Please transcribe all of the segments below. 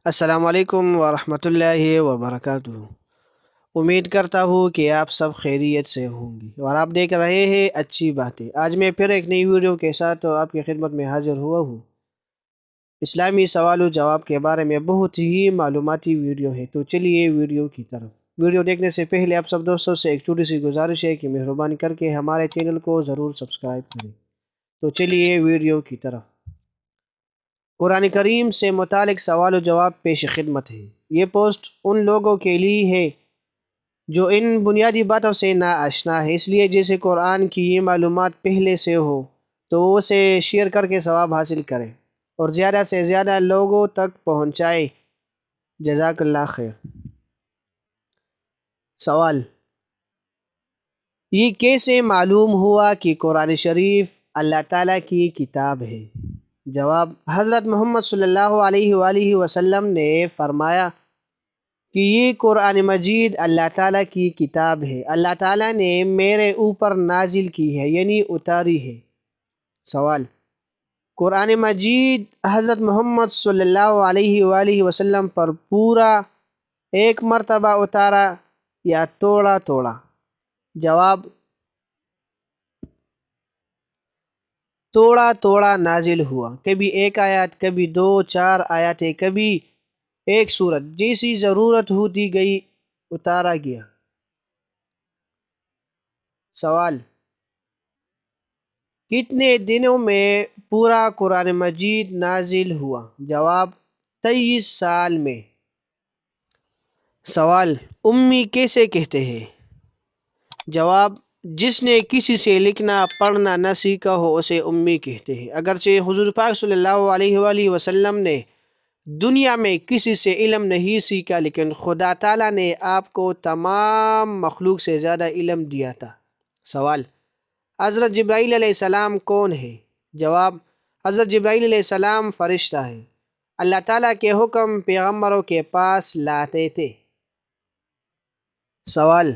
السلام علیکم ورحمۃ اللہ وبرکاتہ۔ امید کرتا ہوں کہ آپ سب خیریت سے ہوں گے اور آپ دیکھ رہے ہیں اچھی باتیں۔ آج میں پھر ایک نئی ویڈیو کے ساتھ آپ کی خدمت میں حاضر ہوا ہوں۔ اسلامی سوال و جواب کے بارے میں بہت ہی معلوماتی ویڈیو ہے، تو چلیے ویڈیو کی طرف۔ ویڈیو دیکھنے سے پہلے آپ سب دوستوں سے ایک چھوٹی سی گزارش ہے کہ مہربانی کر کے ہمارے چینل کو ضرور سبسکرائب کریں۔ تو چلیے ویڈیو کی طرف۔ قرآن کریم سے متعلق سوال و جواب پیش خدمت ہے۔ یہ پوسٹ ان لوگوں کے لیے ہے جو ان بنیادی باتوں سے ناآشنا ہے، اس لیے جیسے قرآن کی یہ معلومات پہلے سے ہو تو وہ اسے شیئر کر کے ثواب حاصل کرے اور زیادہ سے زیادہ لوگوں تک پہنچائے۔ جزاک اللہ خیر۔ سوال: یہ کیسے معلوم ہوا کہ قرآن شریف اللہ تعالیٰ کی کتاب ہے؟ جواب: حضرت محمد صلی اللہ علیہ وآلہ وسلم نے فرمایا کہ یہ قرآن مجید اللہ تعالیٰ کی کتاب ہے، اللہ تعالیٰ نے میرے اوپر نازل کی ہے، یعنی اتاری ہے۔ سوال: قرآن مجید حضرت محمد صلی اللہ علیہ وآلہ وسلم پر پورا ایک مرتبہ اتارا یا توڑا توڑا؟ جواب: توڑا توڑا نازل ہوا، کبھی ایک آیت، کبھی 2-4 آیاتیں، کبھی ایک سورت، جیسی ضرورت ہوتی گئی اتارا گیا۔ سوال: کتنے دنوں میں پورا قرآن مجید نازل ہوا؟ جواب: 23 سال میں۔ سوال: امی کیسے کہتے ہیں؟ جواب: جس نے کسی سے لکھنا پڑھنا نہ سیکھا ہو اسے امی کہتے ہیں۔ اگرچہ حضور پاک صلی اللہ علیہ وآلہ وسلم نے دنیا میں کسی سے علم نہیں سیکھا، لیکن خدا تعالیٰ نے آپ کو تمام مخلوق سے زیادہ علم دیا تھا۔ سوال: حضرت جبرائیل علیہ السلام کون ہے؟ جواب: حضرت جبرائیل علیہ السلام فرشتہ ہے، اللہ تعالیٰ کے حکم پیغمبروں کے پاس لاتے تھے۔ سوال: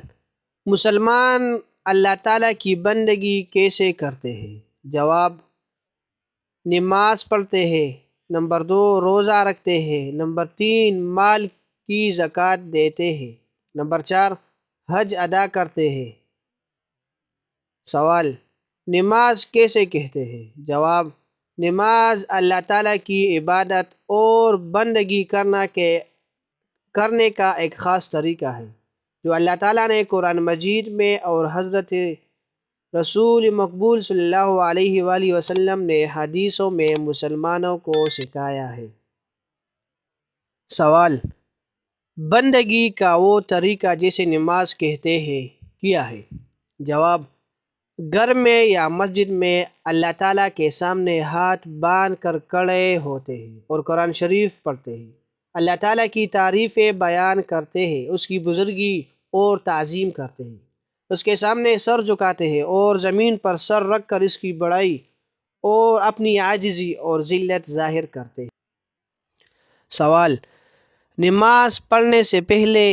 مسلمان اللہ تعالیٰ کی بندگی کیسے کرتے ہیں؟ جواب: نماز پڑھتے ہیں، نمبر 2 روزہ رکھتے ہیں، نمبر 3 مال کی زکوٰۃ دیتے ہیں، نمبر 4 حج ادا کرتے ہیں۔ سوال: نماز کیسے کہتے ہیں؟ جواب: نماز اللہ تعالیٰ کی عبادت اور بندگی کرنے کا ایک خاص طریقہ ہے جو اللہ تعالیٰ نے قرآن مجید میں اور حضرت رسول مقبول صلی اللہ علیہ وآلہ وسلم نے حدیثوں میں مسلمانوں کو سکھایا ہے۔ سوال: بندگی کا وہ طریقہ جسے نماز کہتے ہیں کیا ہے؟ جواب: گھر میں یا مسجد میں اللہ تعالیٰ کے سامنے ہاتھ باندھ کر کھڑے ہوتے ہیں اور قرآن شریف پڑھتے ہیں، اللہ تعالیٰ کی تعریفیں بیان کرتے ہیں، اس کی بزرگی اور تعظیم کرتے ہیں، اس کے سامنے سر جھکاتے ہیں اور زمین پر سر رکھ کر اس کی بڑائی اور اپنی عاجزی اور ذلت ظاہر کرتے ہیں۔ سوال: نماز پڑھنے سے پہلے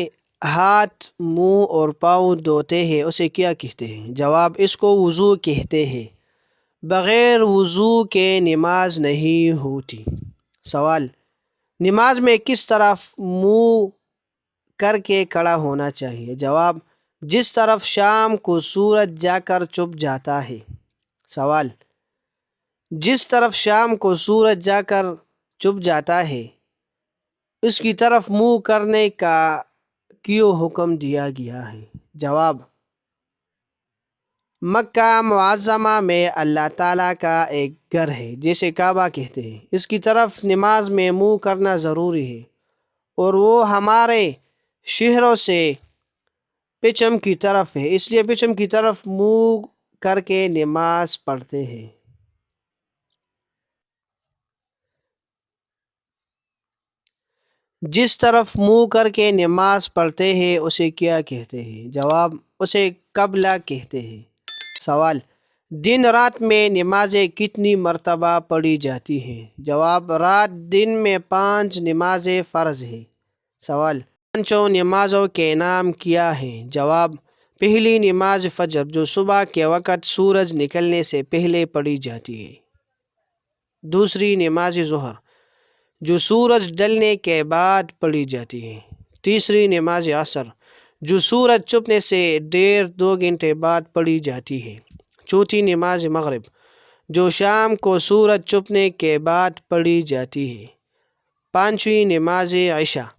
ہاتھ، منہ اور پاؤں دھوتے ہیں، اسے کیا کہتے ہیں؟ جواب: اس کو وضو کہتے ہیں، بغیر وضو کے نماز نہیں ہوتی۔ سوال: نماز میں کس طرف منہ کر کے کھڑا ہونا چاہیے؟ جواب: جس طرف شام کو سورج جا کر چھپ جاتا ہے۔ سوال: جس طرف شام کو سورج جا کر چھپ جاتا ہے اس کی طرف منہ کرنے کا کیوں حکم دیا گیا ہے؟ جواب: مکہ معظمہ میں اللہ تعالیٰ کا ایک گھر ہے جسے کعبہ کہتے ہیں، اس کی طرف نماز میں منہ کرنا ضروری ہے اور وہ ہمارے شہروں سے پچھم کی طرف ہے، اس لیے پچھم کی طرف منہ کر کے نماز پڑھتے ہیں۔ جس طرف منہ کر کے نماز پڑھتے ہیں اسے کیا کہتے ہیں؟ جواب: اسے قبلہ کہتے ہیں۔ سوال: دن رات میں نمازیں کتنی مرتبہ پڑھی جاتی ہیں؟ جواب: رات دن میں 5 نمازیں فرض ہیں۔ سوال: 5 نمازوں کے نام کیا ہیں؟ جواب: پہلی نماز فجر جو صبح کے وقت سورج نکلنے سے پہلے پڑھی جاتی ہے، دوسری نماز ظہر جو سورج ڈلنے کے بعد پڑھی جاتی ہے۔ تیسری نماز عصر، جو سورج چھپنے سے 1.5-2 گھنٹے بعد پڑھی جاتی ہے۔ چوتھی نماز مغرب، جو شام کو سورج چھپنے کے بعد پڑھی جاتی ہے۔ پانچویں نماز عشاء،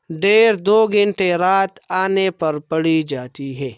1.5-2 گھنٹے رات آنے پر پڑھی جاتی ہے۔